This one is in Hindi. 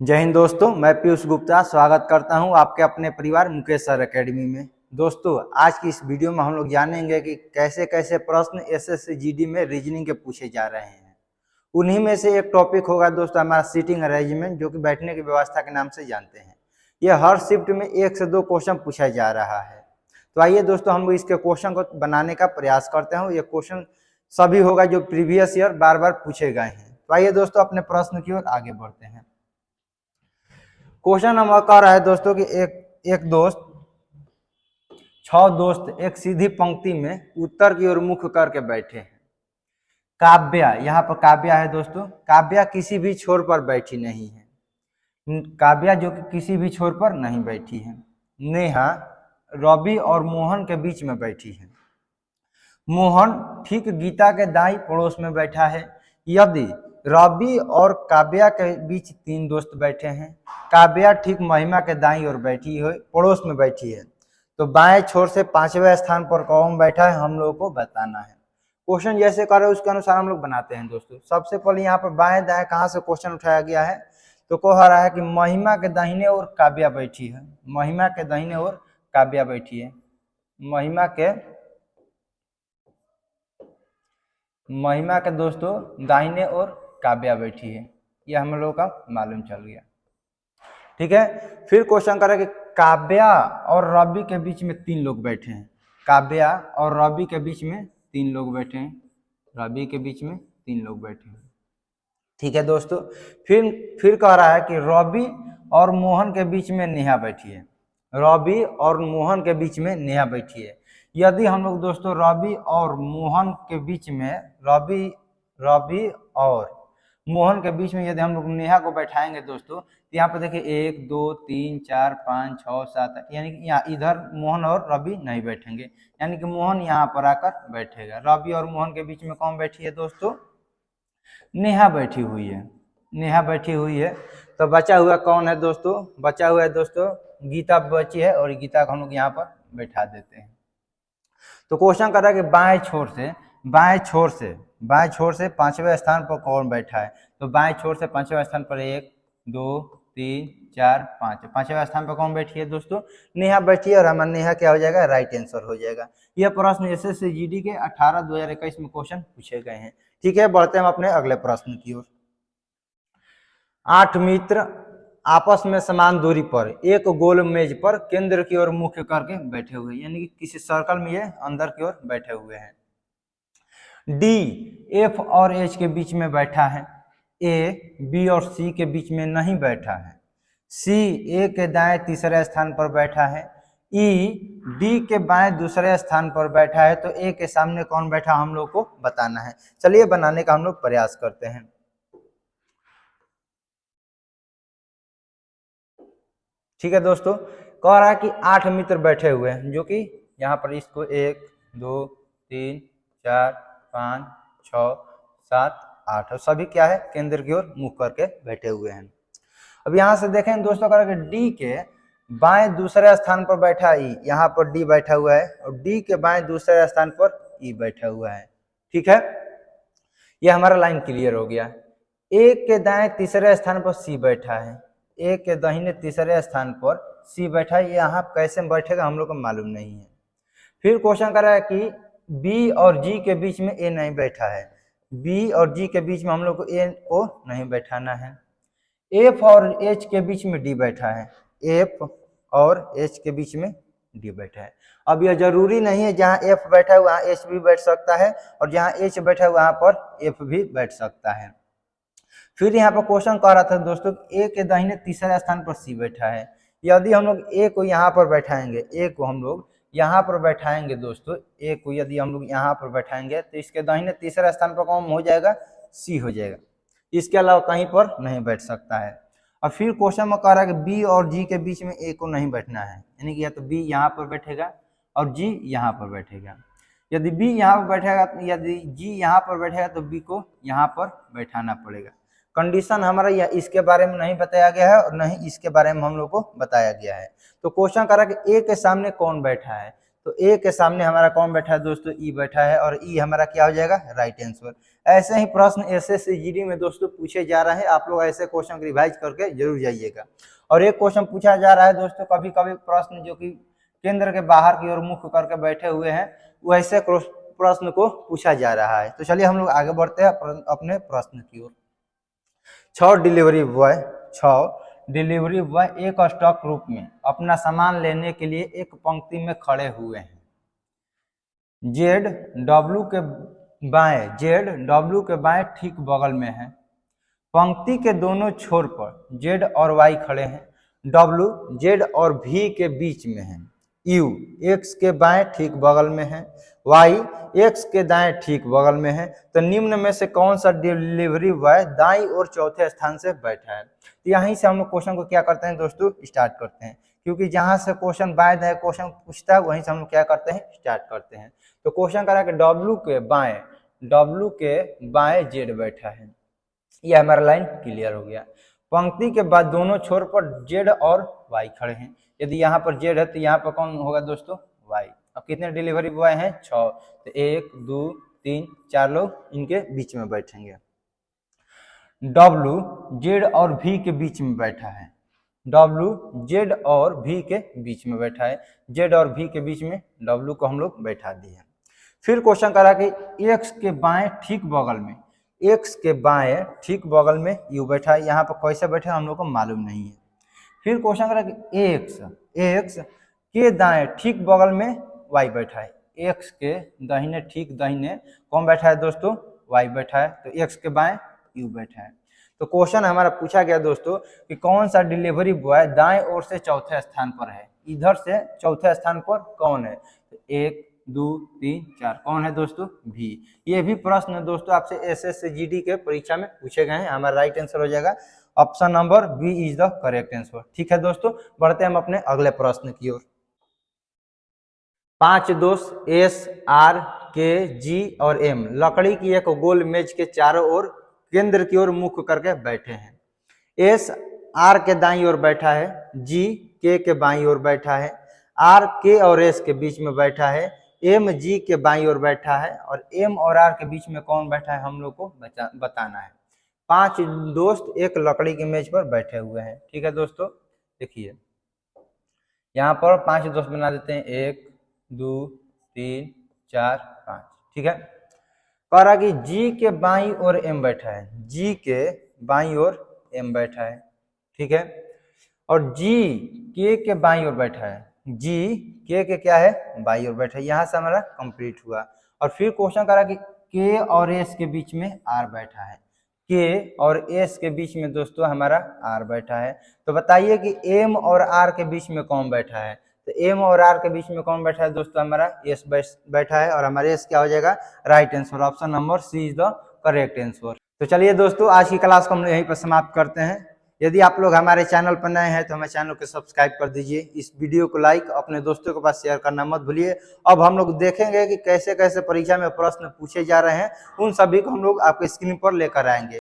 जय हिंद दोस्तों, मैं पीयूष गुप्ता स्वागत करता हूं आपके अपने परिवार मुकेश सर एकेडमी में। दोस्तों, आज की इस वीडियो में हम लोग जानेंगे कि कैसे कैसे प्रश्न एसएससी जीडी में रीजनिंग के पूछे जा रहे हैं। उन्हीं में से एक टॉपिक होगा दोस्तों हमारा सीटिंग अरेंजमेंट, जो कि बैठने की व्यवस्था के नाम से जानते हैं। यह हर शिफ्ट में 1 से 2 क्वेश्चन पूछा जा रहा है। तो आइए दोस्तों, हम लोग इसके क्वेश्चन को बनाने का प्रयास करते हैं। ये क्वेश्चन सभी होगा जो प्रीवियस ईयर बार बार पूछे गए हैं। तो आइए दोस्तों, अपने प्रश्न की ओर आगे बढ़ते हैं। क्वेश्चन नंबर कह रहा है दोस्तों कि एक दोस्त 6 दोस्त एक सीधी पंक्ति में उत्तर की ओर मुख करके बैठे हैं। काव्या, यहाँ पर काव्या है दोस्तों, काव्या किसी भी छोर पर बैठी नहीं है। काव्या जो कि किसी भी छोर पर नहीं बैठी है। नेहा रवि और मोहन के बीच में बैठी है। मोहन ठीक गीता के दाईं पड़ोस में बैठा है। यदि रवि और काव्या के बीच 3 दोस्त बैठे हैं, काव्या ठीक महिमा के दाईं ओर बैठी है, पड़ोस में बैठी है, तो बाएं छोर से 5वें स्थान पर कौन बैठा है हम लोगों को बताना है। क्वेश्चन जैसे कर रहे हैं उसके अनुसार हम लोग बनाते हैं दोस्तों। सबसे पहले यहाँ पर बाएं दाएं कहाँ से क्वेश्चन उठाया गया है, तो कह रहा है कि महिमा के दाहिने ओर काव्या बैठी है। महिमा के दाहिने ओर काव्या बैठी है। महिमा के दोस्तों दाहिने ओर काव्या बैठी है। यह हम लोगों का मालूम चल गया। ठीक है, फिर क्वेश्चन करें कि काव्या और रवि के बीच में 3 लोग बैठे हैं। काव्या और रवि के बीच में 3 लोग बैठे हैं। रवि के बीच में 3 लोग बैठे हैं। ठीक है दोस्तों, फिर कह रहा है कि रवि और मोहन के बीच में नेहा बैठी है। रवि और मोहन के बीच में नेहा बैठी है। यदि हम लोग दोस्तों रवि और मोहन के बीच में रवि और मोहन के बीच में यदि हम लोग नेहा को बैठाएंगे दोस्तों, तो यहाँ पे देखिए 1 2 3 4 5 6 7, यानी कि यहाँ इधर मोहन और रवि नहीं बैठेंगे, यानी कि मोहन यहाँ पर आकर बैठेगा। रवि और मोहन के बीच में कौन बैठी है दोस्तों? नेहा बैठी हुई है। नेहा बैठी हुई है। तो बचा हुआ कौन है दोस्तों? बचा हुआ है दोस्तों गीता बची है, और गीता को हम लोग यहाँ पर बैठा देते हैं। तो क्वेश्चन कर रहा है कि बाएं छोर से 5वें स्थान पर कौन बैठा है। तो बाएं छोर से 5वें स्थान पर 1 2 3 4 5, 5वें स्थान पर कौन बैठी है दोस्तों? नेहा बैठी है, और हमारा नेहा क्या हो जाएगा? राइट आंसर हो जाएगा। यह प्रश्न एसएससी जीडी के 18/2021 में क्वेश्चन पूछे गए हैं। ठीक है, बढ़ते हैं हम अपने अगले प्रश्न की ओर। 8 मित्र आपस में समान दूरी पर एक गोल मेज पर केंद्र की ओर मुख करके बैठे हुए, यानी कि किसी सर्कल में ये अंदर की ओर बैठे हुए हैं। डी एफ और एच के बीच में बैठा है। ए बी और सी के बीच में नहीं बैठा है। सी ए के दाएं तीसरे स्थान पर बैठा है। ई डी के बाएं दूसरे स्थान पर बैठा है। तो ए के सामने कौन बैठा हम लोग को बताना है। चलिए बनाने का हम लोग प्रयास करते हैं। ठीक है दोस्तों, कह रहा है कि 8 मित्र बैठे हुए हैं, जो कि यहाँ पर इसको 1 2 3 4 5 6 7 8, और सभी क्या है? केंद्र की ओर मुख करके बैठे हुए हैं। अब यहाँ से देखें दोस्तों, कह रहा है कि डी के बाएं दूसरे स्थान पर बैठा ई, यहाँ पर डी बैठा हुआ है, और डी के बाएं दूसरे स्थान पर ई बैठा हुआ है। ठीक है, यह हमारा लाइन क्लियर हो गया। ए के दाएं तीसरे स्थान पर सी बैठा है। ए के दाहिने तीसरे स्थान पर सी बैठा है। यहाँ कैसे बैठेगा हम लोग को मालूम नहीं है। फिर क्वेश्चन कर रहा है कि बी और जी के बीच में ए नहीं बैठा है। बी और जी के बीच में हम लोग को ए को नहीं बैठाना है। एफ और एच के बीच में डी बैठा है। एफ और एच के बीच में डी बैठा है। अब यह जरूरी नहीं है जहाँ एफ बैठा है वहाँ एच भी बैठ सकता है, और जहाँ एच बैठा है वहाँ पर एफ भी बैठ सकता है। फिर यहाँ पर क्वेश्चन कह रहा था दोस्तों, ए के दाहिने तीसरे स्थान पर सी बैठा है। यदि हम लोग ए को यहाँ पर बैठाएंगे, ए को हम लोग यहाँ पर बैठाएंगे दोस्तों, ए को यदि हम लोग यहाँ पर बैठाएंगे, तो इसके दाहिने तीसरे स्थान पर कौन हो जाएगा? सी हो जाएगा। इसके अलावा कहीं पर नहीं बैठ सकता है। और फिर क्वेश्चन में कह रहा है कि बी और जी के बीच में ए को नहीं बैठना है, यानी कि या तो बी यहाँ पर बैठेगा और जी यहाँ पर बैठेगा। यदि बी यहाँ पर बैठेगा, यदि जी यहाँ पर बैठेगा, तो बी को यहाँ पर बैठाना पड़ेगा। कंडीशन हमारा या इसके बारे में नहीं बताया गया है, और नहीं इसके बारे में हम लोग को बताया गया है। तो क्वेश्चन कर रहा है कि ए के सामने कौन बैठा है। तो ए के सामने हमारा कौन बैठा है दोस्तों? ई बैठा है, और ई हमारा क्या हो जाएगा? Right answer. ऐसे ही प्रश्न SSCGD में दोस्तों पूछे जा रहे हैं। आप लोग ऐसे क्वेश्चन रिवाइज करके जरूर जाइएगा। और एक क्वेश्चन पूछा जा रहा है दोस्तों, कभी कभी प्रश्न जो कि केंद्र के बाहर की ओर मुख करके बैठे हुए हैं, वैसे प्रश्न को पूछा जा रहा है। तो चलिए हम लोग आगे बढ़ते हैं अपने प्रश्न की ओर। 6 डिलीवरी बॉय एक स्टॉक रूप में अपना सामान लेने के लिए एक पंक्ति में खड़े हुए हैं। जेड डब्ल्यू के बाएं ठीक बगल में है। पंक्ति के दोनों छोर पर जेड और वाई खड़े हैं। डब्ल्यू जेड और भी के बीच में है। यू एक्स के बाएं ठीक बगल में है। वाई एक्स के दाएं ठीक बगल में है। तो निम्न में से कौन सा डिलीवरी बॉय दाईं और चौथे स्थान से बैठा है? तो यहीं से हम लोग क्वेश्चन को क्या करते हैं दोस्तों, स्टार्ट करते हैं, क्योंकि जहां से क्वेश्चन बाय दाएं क्वेश्चन पूछता है वहीं से हम लोग क्या करते हैं, स्टार्ट करते हैं। तो क्वेश्चन करा कि डब्ल्यू के बाएं जेड बैठा है। यह हमारा लाइन क्लियर हो गया। पंक्ति के बाद दोनों छोर पर जेड और वाई खड़े हैं। यदि यहाँ पर जेड है तो यहाँ पर कौन होगा दोस्तों, वाई। अब कितने डिलीवरी बॉय हैं, 6। तो 1 2 3 4 लोग इनके बीच में बैठेंगे। डब्ल्यू जेड और भी के बीच में बैठा है। डब्ल्यू जेड और भी के बीच में बैठा है। जेड और भी के बीच में डब्ल्यू को हम लोग बैठा दिए। फिर क्वेश्चन करा कि एक्स के बाएं ठीक बगल में, एक्स के बाएं ठीक बगल में यू बैठा है। यहाँ पर कैसे बैठा है हम लोग को मालूम नहीं है। फिर क्वेश्चन करा कि एक्स के दाएं ठीक बगल में वाई बैठा है। एक्स के दाहिने ठीक दाहिने कौन बैठा है दोस्तों, वाई बैठा है। तो एक्स के बाएं यू बैठा है। तो क्वेश्चन हमारा पूछा गया दोस्तों कि कौन सा डिलीवरी बॉय दाएं ओर से चौथे स्थान पर है। इधर से चौथे स्थान पर कौन है? तो 1 2 3 4 कौन है दोस्तों, भी। ये भी प्रश्न दोस्तों आपसे SSCGD के परीक्षा में पूछे गए हैं। हमारा राइट आंसर हो जाएगा option number B is the correct answer. ठीक है दोस्तों, बढ़ते हैं हम अपने अगले प्रश्न की ओर। 5 दोस्त S R K G और M लकड़ी की एक गोल मेज के चारों ओर केंद्र की ओर मुख करके बैठे हैं। S R के दाईं ओर बैठा है। G K के बाईं ओर बैठा है। R K और S के बीच में बैठा है। M G के बाईं ओर बैठा है। और M और R के बीच में कौन बैठा है हम लोग को बताना है। 5 दोस्त एक लकड़ी की मेज पर बैठे हुए हैं। ठीक है दोस्तों, देखिए यहाँ पर 5 दोस्त बना देते हैं, 1 2 3 4 5। ठीक है, कह रहा कि जी के बाईं ओर एम बैठा है। जी के बाईं ओर एम बैठा है। ठीक है, और जी के बाईं ओर बैठा है। जी के क्या है, बाईं ओर बैठा है। यहाँ से हमारा कंप्लीट हुआ। और फिर क्वेश्चन करा कि के और एस के बीच में आर बैठा है। के और एस के बीच में दोस्तों हमारा आर बैठा है। तो बताइए कि एम और आर के बीच में कौन बैठा है? तो एम और आर के बीच में कौन बैठा है दोस्तों, हमारा एस बैठा है। और हमारे एस क्या हो जाएगा, right answer. Option number C is the correct answer. तो चलिए दोस्तों, आज की क्लास को हम यहीं पर समाप्त करते हैं। यदि आप लोग हमारे चैनल पर नए हैं तो हमारे चैनल को सब्सक्राइब कर दीजिए। इस वीडियो को लाइक अपने दोस्तों के पास शेयर करना मत भूलिए। अब हम लोग देखेंगे कि कैसे कैसे परीक्षा में प्रश्न पूछे जा रहे हैं, उन सभी को हम लोग आपके स्क्रीन पर लेकर आएंगे।